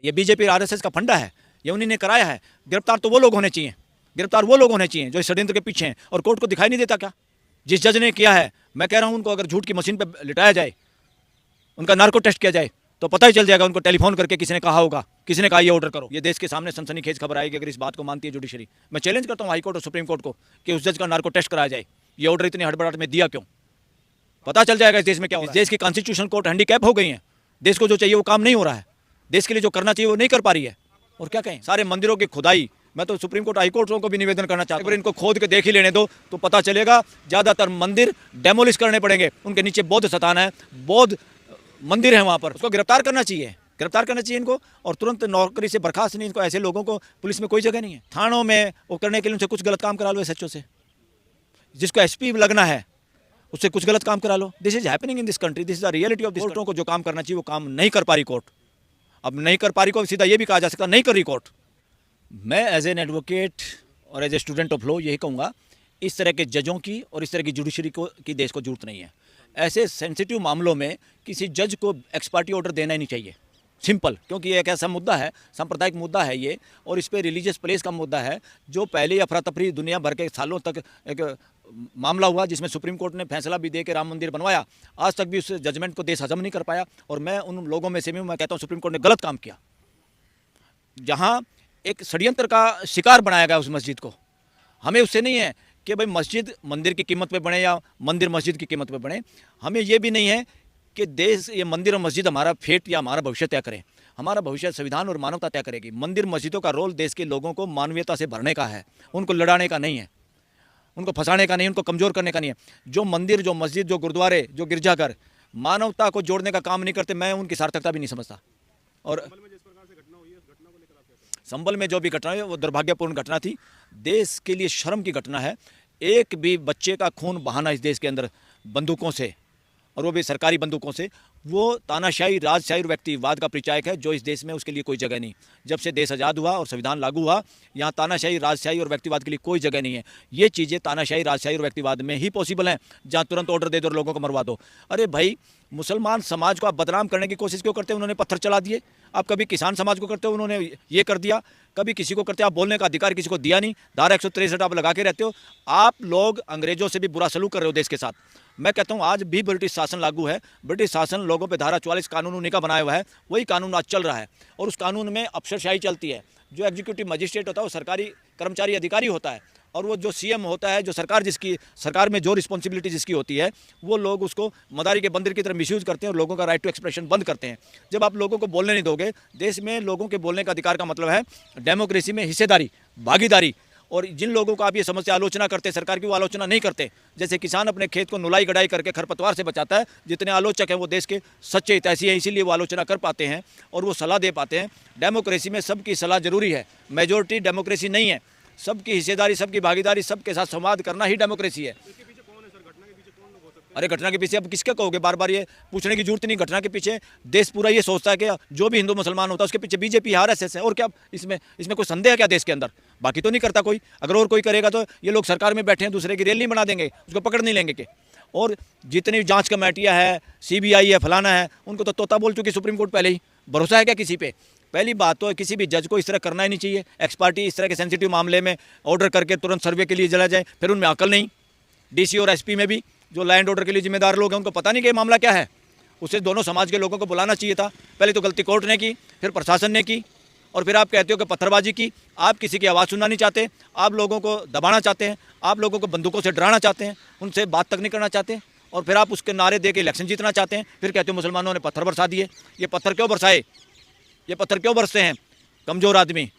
ये बीजेपी और आरएसएस का फंडा है, ये उन्हीं ने कराया है। गिरफ्तार तो वो लोग होने चाहिए, गिरफ्तार वो लोग होने चाहिए जो इस षड्यंत्र के पीछे हैं। और कोर्ट को दिखाई नहीं देता क्या? जिस जज ने किया है, मैं कह रहा हूं उनको अगर झूठ की मशीन पर लिटाया जाए, उनका नार्को टेस्ट किया जाए, तो पता ही चल जाएगा उनको टेलीफोन करके किसी ने कहा होगा, किसी ने कहा ये ऑर्डर करो। ये देश के सामने सनसनीखेज खबर आएगी अगर इस बात को मानती है जुडिशरी। मैं चैलेंज करता हूं हाई कोर्ट और सुप्रीम कोर्ट को कि उस जज का नार्को टेस्ट कराया जाए। ये ऑर्डर इतनी हड़बड़ाहट में दिया क्यों? पता चल जाएगा इस देश में क्या हो रहा है। इस देश की कॉन्स्टिट्यूशन कोर्ट हैंडीकैप हो गई है, देश को जो चाहिए वो काम नहीं हो रहा है, देश के लिए जो करना चाहिए वो नहीं कर पा रही है। और क्या कहें, सारे मंदिरों की खुदाई, मैं तो सुप्रीम कोर्ट हाई कोर्ट को भी निवेदन करना चाहता हूं, अगर इनको खोद के देख ही लेने दो तो पता चलेगा ज्यादातर मंदिर डेमोलिश करने पड़ेंगे। उनके नीचे बौद्ध स्थान है, बौद्ध मंदिर है, वहां पर उसको गिरफ्तार करना चाहिए, गिरफ्तार करना चाहिए इनको, और तुरंत नौकरी से बर्खास्त नहीं। इनको ऐसे लोगों को पुलिस में कोई जगह नहीं है। थानों में वो करने के लिए उनसे कुछ गलत काम करा लो एसएचओ से, जिसको एसपी लगना है उससे कुछ गलत काम करा लो। This is happening in this country, this is the reality of this. कोर्टों को जो काम करना चाहिए वो काम नहीं कर पा रही कोर्ट। अब नहीं कर पा रही को सीधा ये भी कहा जा सकता नहीं कर रही कोर्ट। मैं एज एन एडवोकेट और as a student of law यही कहूँगा, इस तरह के जजों की और इस तरह की जुडिशरी को की देश को जरूरत नहीं है। ऐसे सेंसिटिव मामलों में किसी जज को एक्सपर्टी ऑर्डर देना ही नहीं चाहिए, सिंपल। क्योंकि ये एक ऐसा मुद्दा है, सांप्रदायिक मुद्दा है ये, और इस पर रिलीजियस प्लेस का मुद्दा है, जो पहले ही अफरा तफरी दुनिया भर के सालों तक एक मामला हुआ, जिसमें सुप्रीम कोर्ट ने फैसला भी दे के राम मंदिर बनवाया। आज तक भी उस जजमेंट को देश हजम नहीं कर पाया। और मैं उन लोगों में से भी मैं कहता हूँ सुप्रीम कोर्ट ने गलत काम किया, जहाँ एक षड्यंत्र का शिकार बनाया गया उस मस्जिद को। हमें उससे नहीं है कि भाई मस्जिद मंदिर की कीमत पे बने या मंदिर मस्जिद की कीमत पे बने। हमें ये भी नहीं है कि देश, ये मंदिर और मस्जिद हमारा फेट या हमारा भविष्य तय करें। हमारा भविष्य संविधान और मानवता तय करेगी। मंदिर मस्जिदों का रोल देश के लोगों को मानवीयता से भरने का है, उनको लड़ाने का नहीं है, उनको फंसाने का नहीं, उनको कमज़ोर करने का नहीं है। जो मंदिर, जो मस्जिद, जो गुरुद्वारे, जो गिरजाघर मानवता को जोड़ने का काम नहीं करते, मैं उनकी सार्थकता भी नहीं समझता। और संभल में जो भी घटना है वो दुर्भाग्यपूर्ण घटना थी, देश के लिए शर्म की घटना है। एक भी बच्चे का खून बहाना इस देश के अंदर बंदूकों से, और वो भी सरकारी बंदूकों से, वो तानाशाही, राजशाही और व्यक्तिवाद का परिचायक है, जो इस देश में उसके लिए कोई जगह नहीं। जब से देश आज़ाद हुआ और संविधान लागू हुआ, यहाँ तानाशाही, राजशाही और व्यक्तिवाद के लिए कोई जगह नहीं है। ये चीज़ें तानाशाही, राजशाही और व्यक्तिवाद में ही पॉसिबल हैं, जहाँ तुरंत ऑर्डर दे दो और लोगों को मरवा दो। अरे भाई, मुसलमान समाज को आप बदनाम करने की कोशिश क्यों करते हैं? उन्होंने पत्थर चला दिए। आप कभी किसान समाज को करते हो, उन्होंने ये कर दिया। कभी किसी को करते, आप बोलने का अधिकार किसी को दिया नहीं। धारा 163 आप लगा के रहते हो। आप लोग अंग्रेजों से भी बुरा सलूक कर रहे हो देश के साथ। मैं कहता हूँ आज भी ब्रिटिश शासन लागू है। ब्रिटिश शासन लोगों पे धारा 44 कानून उन्हीं का बनाया हुआ है, वही कानून आज चल रहा है। और उस कानून में अफसरशाही चलती है। जो एग्जीक्यूटिव मजिस्ट्रेट होता है वो सरकारी कर्मचारी अधिकारी होता है, और वो जो सीएम होता है, जो सरकार में जो रिस्पॉन्सिबिलिटी जिसकी होती है, वो लोग उसको मदारी के बंदर की तरह मिसयूज करते हैं और लोगों का राइट टू एक्सप्रेशन बंद करते हैं। जब आप लोगों को बोलने नहीं दोगे, देश में लोगों के बोलने का अधिकार का मतलब है डेमोक्रेसी में हिस्सेदारी, भागीदारी। और जिन लोगों को आप ये समझ से आलोचना करते, सरकार की वो आलोचना नहीं करते। जैसे किसान अपने खेत को नुलाई गढ़ाई करके खरपतवार से बचाता है, जितने आलोचक हैं वो देश के सच्चे हितैषी हैं, इसीलिए वो आलोचना कर पाते हैं और वो सलाह दे पाते हैं। डेमोक्रेसी में सबकी सलाह जरूरी है, मेजोरिटी डेमोक्रेसी नहीं है। सबकी हिस्सेदारी, सबकी भागीदारी, सबके साथ संवाद करना ही डेमोक्रेसी है। अरे घटना के पीछे अब किसका कहोगे? बार बार ये पूछने की जरूरत नहीं। घटना के पीछे देश पूरा ये सोचता है कि जो भी हिंदू मुसलमान होता है उसके पीछे बीजेपी, आरएसएस है। और क्या इसमें कोई संदेह है क्या देश के अंदर? बाकी तो नहीं करता कोई। अगर और कोई करेगा तो ये लोग सरकार में बैठे हैं, दूसरे की रेल नहीं बना देंगे, उसको पकड़ नहीं लेंगे के। और जितनी जांच कमेटियां है, सीबीआई है, फलाना है, उनको तो तोता बोल चुकी सुप्रीम कोर्ट पहले ही। भरोसा है क्या किसी पे? पहली बात तो किसी भी जज को इस तरह करना ही नहीं चाहिए। एक्सपर्टी इस तरह के सेंसिटिव मामले में ऑर्डर करके तुरंत सर्वे के लिए चला जाए, फिर उनमें अकल नहीं। डीसी और एसपी में भी जो लैंड ऑर्डर के लिए जिम्मेदार लोग हैं, उनको पता नहीं कि मामला क्या है। उसे दोनों समाज के लोगों को बुलाना चाहिए था। पहले तो गलती कोर्ट ने की, फिर प्रशासन ने की, और फिर आप कहते हो कि पत्थरबाजी की। आप किसी की आवाज़ सुनना नहीं चाहते, आप लोगों को दबाना चाहते हैं, आप लोगों को बंदूकों से डराना चाहते हैं, उनसे बात तक नहीं करना चाहते, और फिर आप उसके नारे दे के इलेक्शन जीतना चाहते हैं। फिर कहते हो मुसलमानों ने पत्थर बरसा दिए। ये पत्थर क्यों बरसाए? ये पत्थर क्यों बरसते हैं? कमज़ोर आदमी,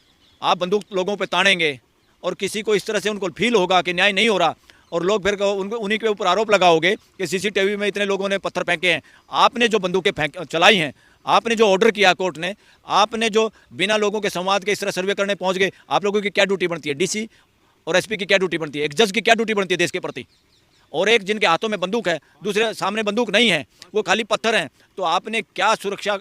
आप बंदूक लोगों पे तानेंगे और किसी को इस तरह से उनको फील होगा कि न्याय नहीं हो रहा, और लोग फिर उनको उन्हीं के ऊपर आरोप लगाओगे कि सीसीटीवी में इतने लोगों ने पत्थर फेंके हैं। आपने जो बंदूकें चलाई हैं, आपने जो ऑर्डर किया कोर्ट ने, आपने जो बिना लोगों के संवाद के इस तरह सर्वे करने पहुंच गए, आप लोगों की क्या ड्यूटी बनती है? डीसी और एसपी की क्या ड्यूटी बनती है? एक जज की क्या ड्यूटी बनती है देश के प्रति? और एक जिनके हाथों में बंदूक है, दूसरे सामने बंदूक नहीं है, वो खाली पत्थर हैं, तो आपने क्या सुरक्षा?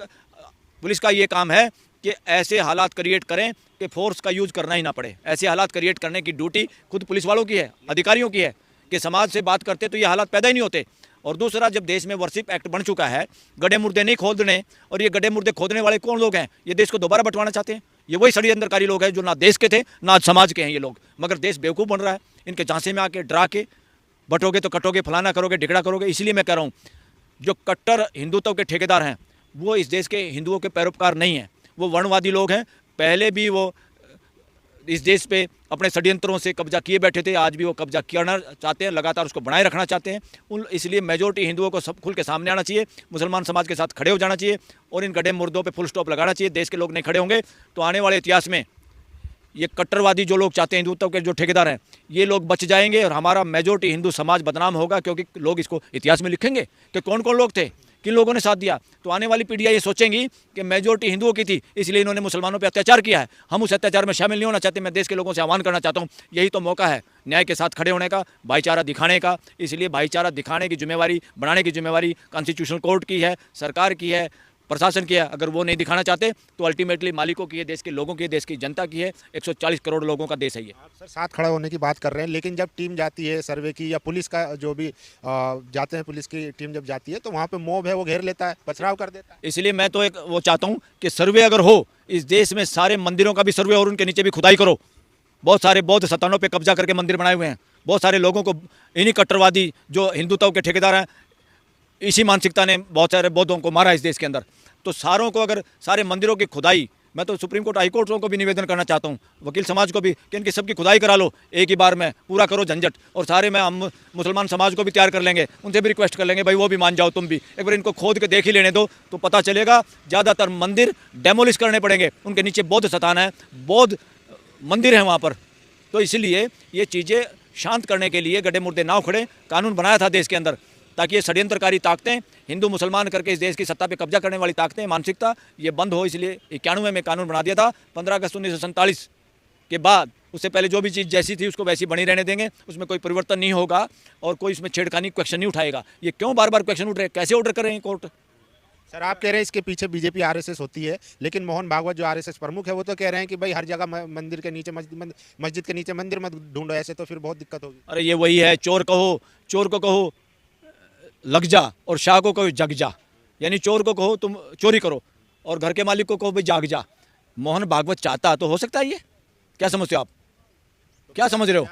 पुलिस का ये काम है कि ऐसे हालात क्रिएट करें कि फोर्स का यूज़ करना ही ना पड़े। ऐसे हालात क्रिएट करने की ड्यूटी खुद पुलिस वालों की है, अधिकारियों की है, कि समाज से बात करते तो ये हालात पैदा ही नहीं होते। और दूसरा, जब देश में वर्शिप एक्ट बन चुका है, गड्ढे मुर्दे नहीं खोदने, और ये गड्ढे मुर्दे खोदने वाले कौन लोग हैं? ये देश को दोबारा बंटवाना चाहते हैं। ये वही षड्यंत्रकारी लोग हैं जो ना देश के थे ना समाज के हैं ये लोग, मगर देश बेवकूफ़ बन रहा है। इनके झांसे में आके डरा के बटोगे तो कटोगे, फलाना करोगे, ढिकड़ा करोगे। इसलिए मैं कह रहा हूँ, जो कट्टर हिंदुत्व के ठेकेदार हैं वो इस देश के हिंदुओं के पैरोकार नहीं हैं, वो वर्णवादी लोग हैं। पहले भी वो इस देश पे अपने षड्यंत्रों से कब्जा किए बैठे थे, आज भी वो कब्जा करना चाहते हैं, लगातार उसको बनाए रखना चाहते हैं। इसलिए मेजोरिटी हिंदुओं को सब खुल के सामने आना चाहिए, मुसलमान समाज के साथ खड़े हो जाना चाहिए और इन गड्ढे मुर्दों पे फुल स्टॉप लगाना चाहिए। देश के लोग नहीं खड़े होंगे तो आने वाले इतिहास में ये कट्टरवादी जो लोग चाहते हैं, हिंदुत्व के जो ठेकेदार हैं, ये लोग बच जाएंगे और हमारा मेजोरिटी हिंदू समाज बदनाम होगा, क्योंकि लोग इसको इतिहास में लिखेंगे कि कौन कौन लोग थे, किन लोगों ने साथ दिया। तो आने वाली पीढ़ियाँ ये सोचेंगी कि मेजोरिटी हिंदुओं की थी, इसलिए इन्होंने मुसलमानों पर अत्याचार किया है। हम उस अत्याचार में शामिल नहीं होना चाहते। मैं देश के लोगों से आह्वान करना चाहता हूँ, यही तो मौका है न्याय के साथ खड़े होने का, भाईचारा दिखाने का। इसलिए भाईचारा दिखाने की जिम्मेवारी, बनाने की जिम्मेवारी कॉन्स्टिट्यूशनल कोर्ट की है, सरकार की है, प्रशासन की है। अगर वो नहीं दिखाना चाहते तो अल्टीमेटली मालिकों की है, देश के लोगों की है, देश की जनता की है। 140 करोड़ लोगों का देश है ये। आप सर साथ खड़ा होने की बात कर रहे हैं, लेकिन जब टीम जाती है सर्वे की या पुलिस का जो भी जाते हैं, पुलिस की टीम जब जाती है तो वहाँ पे मॉब है वो घेर लेता है, पथराव कर देता है। इसलिए मैं तो एक वो चाहता हूँ कि सर्वे अगर हो इस देश में, सारे मंदिरों का भी सर्वे और उनके नीचे भी खुदाई करो। बहुत सारे बौद्ध स्थानों पर कब्जा करके मंदिर बनाए हुए हैं। बहुत सारे लोगों को इन्हीं कट्टरवादी जो हिंदुत्व के ठेकेदार हैं, इसी मानसिकता ने बहुत सारे बौद्धों को मारा इस देश के अंदर। तो सारों को, अगर सारे मंदिरों की खुदाई, मैं तो सुप्रीम कोर्ट, हाई कोर्टों को भी निवेदन करना चाहता हूँ, वकील समाज को भी, कि इनकी सबकी खुदाई करा लो एक ही बार में, पूरा करो झंझट। और सारे में हम मुसलमान समाज को भी तैयार कर लेंगे, उनसे भी रिक्वेस्ट कर लेंगे, भाई वो भी मान जाओ तुम भी, एक बार इनको खोद के देख ही लेने दो तो पता चलेगा। ज़्यादातर मंदिर डेमोलिश करने पड़ेंगे, उनके नीचे बौद्ध स्थान है, बौद्ध मंदिर है वहाँ पर। तो इसलिए ये चीज़ें शांत करने के लिए गड्ढे मुर्दे नाव खड़े कानून बनाया था देश के अंदर, ताकि ये षड्यंत्रकारी ताकतें, हिंदू मुसलमान करके इस देश की सत्ता पे कब्जा करने वाली ताकतें, मानसिकता, ये बंद हो। इसलिए 91 में कानून बना दिया था। 15 अगस्त 1947 के बाद, उससे पहले जो भी चीज़ जैसी थी उसको वैसी बनी रहने देंगे, उसमें कोई परिवर्तन नहीं होगा और कोई इसमें छेड़खानी क्वेश्चन नहीं उठाएगा। ये क्यों बार बार क्वेश्चन उठ रहे हैं, कैसे ऑर्डर कर रहे हैं कोर्ट? सर आप कह रहे हैं इसके पीछे बीजेपी आरएसएस होती है, लेकिन मोहन भागवत जो आरएसएस प्रमुख है वो तो कह रहे हैं कि भाई हर जगह मंदिर के नीचे, मस्जिद के नीचे मंदिर मत ढूंढो, ऐसे तो फिर बहुत दिक्कत होगी। अरे ये वही है, चोर को कहो लग जा और शाह को कहो जग जा। यानी चोर को कहो तुम चोरी करो और घर के मालिक को कहो भाई जाग जा। मोहन भागवत चाहता तो हो सकता है ये? क्या समझते हो आप? क्या समझ रहे हो?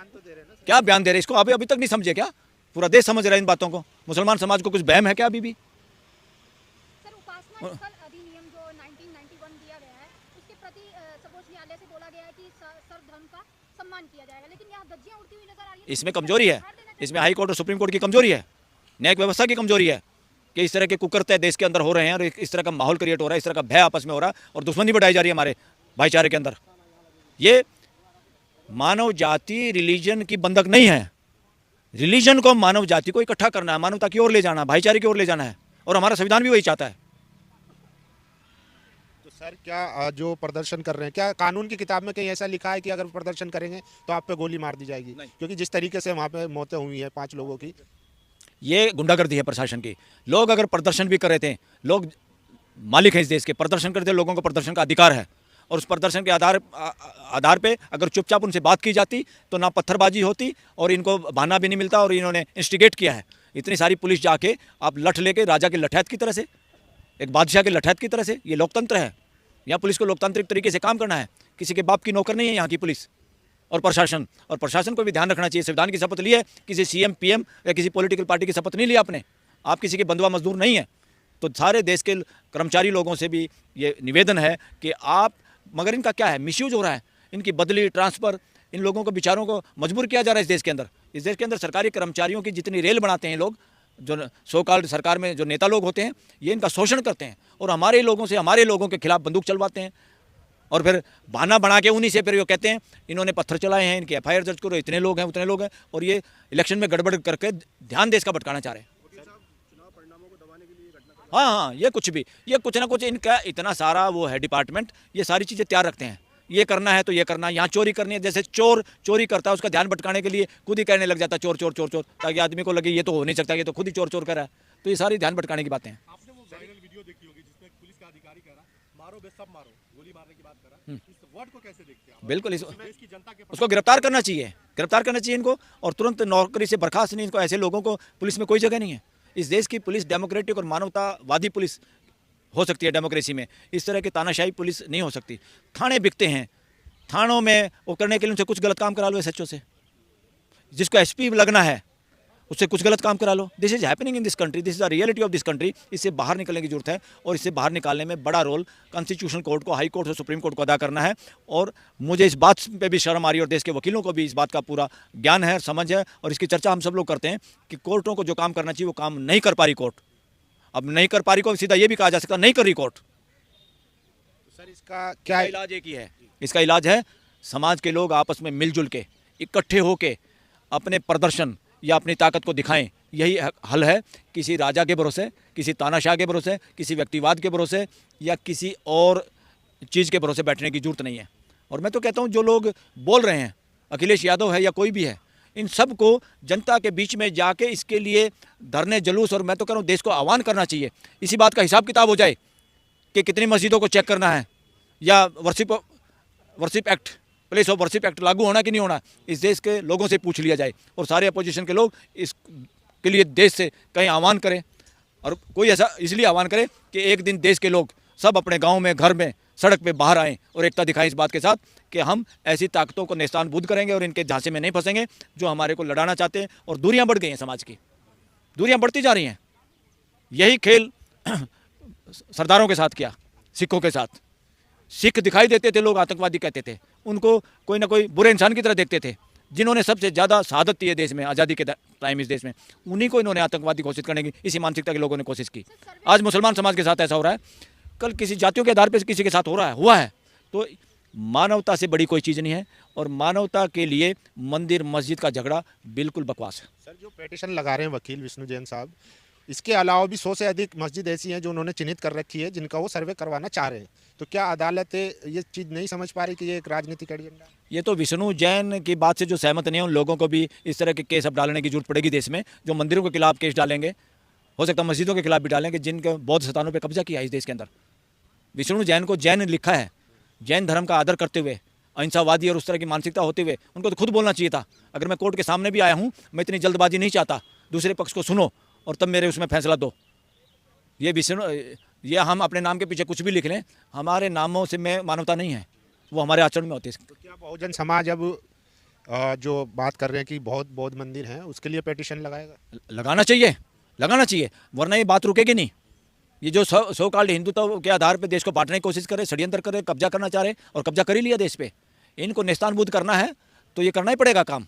क्या बयान दे रहे? इसको अभी तक नहीं समझे क्या? पूरा देश समझ रहा है इन बातों को। मुसलमान समाज को कुछ बहम है क्या अभी भी? सर, उपासना स्थल अधिनियम जो 1991 दिया गया है, उसके प्रति सर्वोच्च न्यायालय से बोला गया है कि सर्वधर्म का सम्मान किया जाएगा, लेकिन यहाँ धज्जियां उड़ती हुई नजर आ रही है। इसमें कमजोरी है, इसमें हाई कोर्ट और सुप्रीम कोर्ट की कमजोरी है, न्यायिक व्यवस्था की कमजोरी है कि इस तरह के कुकर्ते देश के अंदर हो रहे हैं और इस तरह का माहौल क्रिएट हो रहा है, इस तरह का भय आपस में हो रहा है और दुश्मनी बढ़ाई जा रही है हमारे भाईचारे के अंदर। ये मानव जाति रिलीजन की बंधक नहीं है। रिलीजन को, मानव जाति को इकट्ठा करना है, मानवता की ओर ले जाना, भाईचारे की ओर ले जाना है और हमारा संविधान भी वही चाहता है। तो सर क्या जो प्रदर्शन कर रहे हैं, क्या कानून की किताब में कहीं ऐसा लिखा है कि अगर प्रदर्शन करेंगे तो आप पे गोली मार दी जाएगी? क्योंकि जिस तरीके से वहाँ पे मौतें हुई है 5 लोगों की, ये गुंडागर्दी है प्रशासन की। लोग अगर प्रदर्शन भी कर रहे थे, लोग मालिक हैं इस देश के, प्रदर्शन करते लोगों को प्रदर्शन का अधिकार है और उस प्रदर्शन के आधार पे अगर चुपचाप उनसे बात की जाती तो ना पत्थरबाजी होती और इनको बहाना भी नहीं मिलता। और इन्होंने इंस्टिगेट किया है, इतनी सारी पुलिस जाके आप लठ लेके राजा के लठैत की तरह से, एक बादशाह के लठैत की तरह से, ये लोकतंत्र है। यहाँ पुलिस को लोकतांत्रिक तरीके से काम करना है, किसी के बाप की नौकर नहीं है यहाँ की पुलिस और प्रशासन को भी ध्यान रखना चाहिए। संविधान की शपथ ली है, किसी सीएम पीएम या किसी पॉलिटिकल पार्टी की शपथ नहीं लिया आपने, आप किसी के बंधुआ मजदूर नहीं है। तो सारे देश के कर्मचारी लोगों से भी ये निवेदन है कि आप, मगर इनका क्या है, मिसयूज हो रहा है, इनकी बदली, ट्रांसफ़र, इन लोगों को बेचारों को मजबूर किया जा रहा है इस देश के अंदर। इस देश के अंदर सरकारी कर्मचारियों की जितनी रेल बनाते हैं लोग, जो सो कॉल्ड सरकार में जो नेता लोग होते हैं, ये इनका शोषण करते हैं और हमारे लोगों के खिलाफ बंदूक चलवाते हैं और फिर बहाना बना के उन्हीं से फिर वो कहते हैं इन्होंने पत्थर चलाए हैं, इनके एफआईआर दर्ज करो, इतने लोग हैं उतने लोग हैं, और ये इलेक्शन में गड़बड़ करके ध्यान देश का भटकाना चाह रहे हैं। हाँ, ये कुछ ना कुछ इनका इतना सारा वो है डिपार्टमेंट, ये सारी चीज़ें तैयार रखते हैं। ये करना है तो ये करना, यहाँ चोरी करनी है, जैसे चोर चोरी करता है उसका ध्यान भटकाने के लिए खुद ही कहने लग जाता है चोर चोर चोर चोर, ताकि आदमी को लगे ये तो हो नहीं सकता, ये तो खुद ही चोर चोर कर रहा है। तो ये सारी ध्यान भटकाने की बातें हैं। आपने वो वायरल वीडियो देखी होगी जिसमें पुलिस का अधिकारी कह रहा मारो बे सब मारो, गोली मारने की बात कर रहा है, इस वर्ड को कैसे देखते हैं आप? बिल्कुल, देश की जनता के उसको गिरफ्तार करना चाहिए इनको और तुरंत नौकरी से बर्खास्त नहीं। इनको, ऐसे लोगों को पुलिस में कोई जगह नहीं है। इस देश की पुलिस डेमोक्रेटिक और मानवतावादी पुलिस हो सकती है डेमोक्रेसी में, इस तरह की तानाशाही पुलिस नहीं हो सकती। थाने बिकते हैं, थानों में वो करने के लिए उनसे कुछ गलत काम करा लो एसएचओ से, जिसको एसपी लगना है उससे कुछ गलत काम करा लो। This is happening in this country, this is the reality of this country. इससे बाहर निकलने की जरूरत है और इससे बाहर निकालने में बड़ा रोल कॉन्स्टिट्यूशनल कोर्ट को, हाई कोर्ट और सुप्रीम कोर्ट को अदा करना है। और मुझे इस बात पे भी शर्म आ रही है और देश के वकीलों को भी इस बात का पूरा ज्ञान है और समझ है और इसकी चर्चा हम सब लोग करते हैं कि कोर्टों को जो काम करना चाहिए वो काम नहीं कर पा रही कोर्ट। अब नहीं कर पा रही को सीधा ये भी कहा जा सकता नहीं कर रही कोर्ट। सर इसका क्या इलाज एक ही है, इसका इलाज है समाज के लोग आपस में मिलजुल के इकट्ठे होके अपने प्रदर्शन या अपनी ताकत को दिखाएं। यही हल है। किसी राजा के भरोसे, किसी तानाशाह के भरोसे, किसी व्यक्तिवाद के भरोसे या किसी और चीज़ के भरोसे बैठने की जरूरत नहीं है। और मैं तो कहता हूं जो लोग बोल रहे हैं, अखिलेश यादव है या कोई भी है, इन सब को जनता के बीच में जाके इसके लिए धरने जुलूस और मैं तो कह रहा हूँ देश को आह्वान करना चाहिए। इसी बात का हिसाब किताब हो जाए कि कितनी मस्जिदों को चेक करना है या worship act, place of worship act लागू होना कि नहीं होना, इस देश के लोगों से पूछ लिया जाए और सारे अपोजिशन के लोग इसके लिए देश से कहीं आह्वान करें। और कोई ऐसा इसलिए आह्वान करे कि एक दिन देश के लोग सब अपने गांव में, घर में, सड़क पे बाहर आएँ और एकता दिखाएं इस बात के साथ कि हम ऐसी ताकतों को नेस्तानबूद करेंगे और इनके झांसे में नहीं फंसेंगे जो हमारे को लड़ाना चाहते हैं। और दूरियां बढ़ गई हैं, समाज की दूरियां बढ़ती जा रही हैं। यही खेल सरदारों के साथ किया, सिखों के साथ। सिख दिखाई देते थे, लोग आतंकवादी कहते थे, उनको कोई ना कोई बुरे इंसान की तरह देखते थे। जिन्होंने सबसे ज़्यादा शहादत दी है देश में, आज़ादी के टाइम इस देश में, उन्हीं को इन्होंने आतंकवादी घोषित करने की इसी मानसिकता के लोगों ने कोशिश की। आज मुसलमान समाज के साथ ऐसा हो रहा है, कल किसी जातियों के आधार पर किसी के साथ हुआ है। तो मानवता से बड़ी कोई चीज़ नहीं है और मानवता के लिए मंदिर मस्जिद का झगड़ा बिल्कुल बकवास है। सर जो पेटिशन लगा रहे हैं वकील विष्णु जैन साहब, इसके अलावा भी 100 से अधिक मस्जिद ऐसी हैं जो उन्होंने चिन्हित कर रखी है जिनका वो सर्वे करवाना चाह रहे हैं। तो क्या अदालत ये चीज़ नहीं समझ पा रही कि ये एक राजनीतिक एजेंडा है? ये तो विष्णु जैन की बात से जो सहमत नहीं है उन लोगों को भी इस तरह के केस अब डालने की जरूरत पड़ेगी देश में, जो मंदिरों के खिलाफ केस डालेंगे, हो सकता है मस्जिदों के खिलाफ भी डालेंगे जिनके बौद्ध स्थानों पर कब्जा किया है इस देश के अंदर। विष्णु जैन को जैन लिखा है, जैन धर्म का आदर करते हुए, अहिंसावादी और उस तरह की मानसिकता होते हुए उनको तो खुद बोलना चाहिए था। अगर मैं कोर्ट के सामने भी आया हूँ, मैं इतनी जल्दबाजी नहीं चाहता, दूसरे पक्ष को सुनो और तब मेरे उसमें फैसला दो। ये हम अपने नाम के पीछे कुछ भी लिख लें, हमारे नामों से में मानवता नहीं है, वो हमारे आचरण में होती है। तो क्या बहुजन समाज अब जो बात कर रहे हैं कि बहुत बौद्ध मंदिर हैं उसके लिए पेटिशन लगाएगा? लगाना चाहिए, वरना ये बात रुकेगी नहीं। ये जो सो कॉल्ड हिंदुत्व के आधार पर देश को बांटने की कोशिश करे, षड्यंत्र करे, कब्जा करना चाह रहे और कब्जा कर ही लिया देश पे, इनको नेस्तानबूद करना है तो ये करना ही पड़ेगा काम।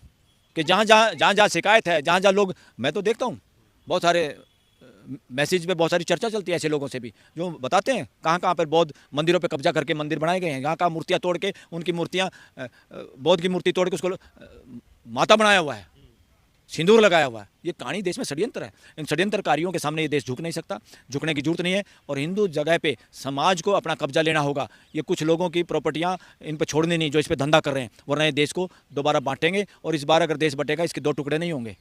कि जहाँ शिकायत है, जहाँ लोग, मैं तो देखता हूँ बहुत सारे मैसेज पे बहुत सारी चर्चा चलती है ऐसे लोगों से भी जो बताते हैं कहाँ पर बौद्ध मंदिरों पे कब्जा करके मंदिर बनाए गए हैं, कहाँ मूर्तियाँ तोड़ के, उनकी मूर्तियाँ, बौद्ध की मूर्ति तोड़ के उसको माता बनाया हुआ है, सिंदूर लगाया हुआ है। ये कहानी देश में षड्यंत्र है। इन षड्यंत्रकारियों के सामने ये देश झुक नहीं सकता, झुकने की जरूरत नहीं है। और हिंदू जगह पे समाज को अपना कब्जा लेना होगा। ये कुछ लोगों की प्रॉपर्टियाँ इन पर छोड़नी नहीं जो इस पर धंधा कर रहे हैं, वरना ये देश को दोबारा बांटेंगे। और इस बार अगर देश बटेगा इसके 2 टुकड़े नहीं होंगे,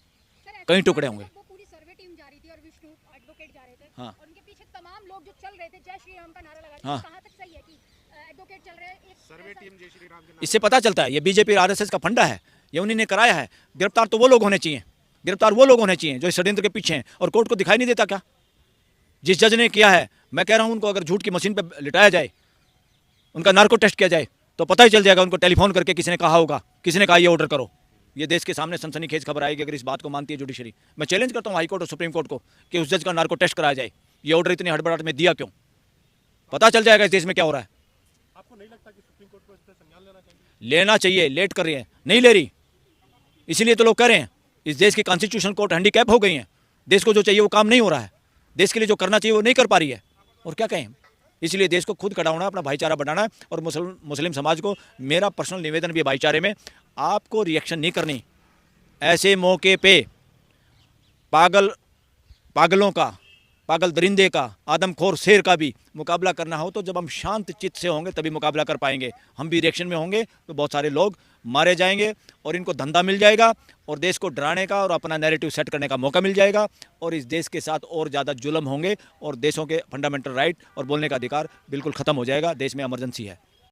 कई टुकड़े होंगे। वो पूरी सर्वे टीम जा रही थी और विष्णु एडवोकेट जा रहे थे। हाँ। और उनके पीछे तमाम लोग जो चल रहे थे जय श्री राम का नारा लगा रहे थे। हाँ। कहाँ तक सही है कि एडवोकेट चल रहे हैं? सर्वे टीम जय श्री राम के नाम इससे पता चलता है ये बीजेपी आरएसएस का फंडा है, ये उन्हीं ने कराया है। गिरफ्तार तो वो लोग होने चाहिए, जो इस षड्यंत्र के पीछे हैं। और कोर्ट को दिखाई नहीं देता क्या? जिस जज ने किया है, मैं कह रहा हूं उनको अगर झूठ की मशीन पे लिटाया जाए, उनका नार्को टेस्ट किया जाए तो पता ही चल जाएगा। उनको टेलीफोन करके किसी ने कहा होगा, किसी ने कहा ये ऑर्डर करो। ये देश के सामने सनसनीखेज खबर आएगी अगर इस बात को मानती है जुडिशरी। मैं चैलेंज करता हूं हाई कोर्ट और सुप्रीम कोर्ट को कि उस जज का नार्को टेस्ट कराया जाए। ये ऑर्डर इतनी हड़बड़ाहट में दिया क्यों? पता चल जाएगा इस देश में क्या हो रहा है। आपको नहीं लगता कि सुप्रीम कोर्ट को इस पर संज्ञान लेना चाहिए? लेना चाहिए, लेट कर रही है, नहीं ले रही। इसीलिए तो लोग कह रहे हैं इस देश की कॉन्स्टिट्यूशन कोर्ट हैंडीकैप हो गई है। देश को जो चाहिए वो काम नहीं हो रहा है, देश के लिए जो करना चाहिए वो नहीं कर पा रही है। और क्या कहें, इसलिए देश को खुद खड़ा होना है, अपना भाईचारा बढ़ाना है। और मुस्लिम समाज को मेरा पर्सनल निवेदन भी भाईचारे में, आपको रिएक्शन नहीं करनी। ऐसे मौके पे पागलों का, पागल दरिंदे का, आदमखोर शेर का भी मुकाबला करना हो तो जब हम शांत चित्त से होंगे तभी मुकाबला कर पाएंगे। हम भी रिएक्शन में होंगे तो बहुत सारे लोग मारे जाएंगे और इनको धंधा मिल जाएगा और देश को डराने का और अपना नैरेटिव सेट करने का मौका मिल जाएगा। और इस देश के साथ और ज़्यादा जुल्म होंगे और देशों के फंडामेंटल राइट और बोलने का अधिकार बिल्कुल ख़त्म हो जाएगा। देश में इमरजेंसी है।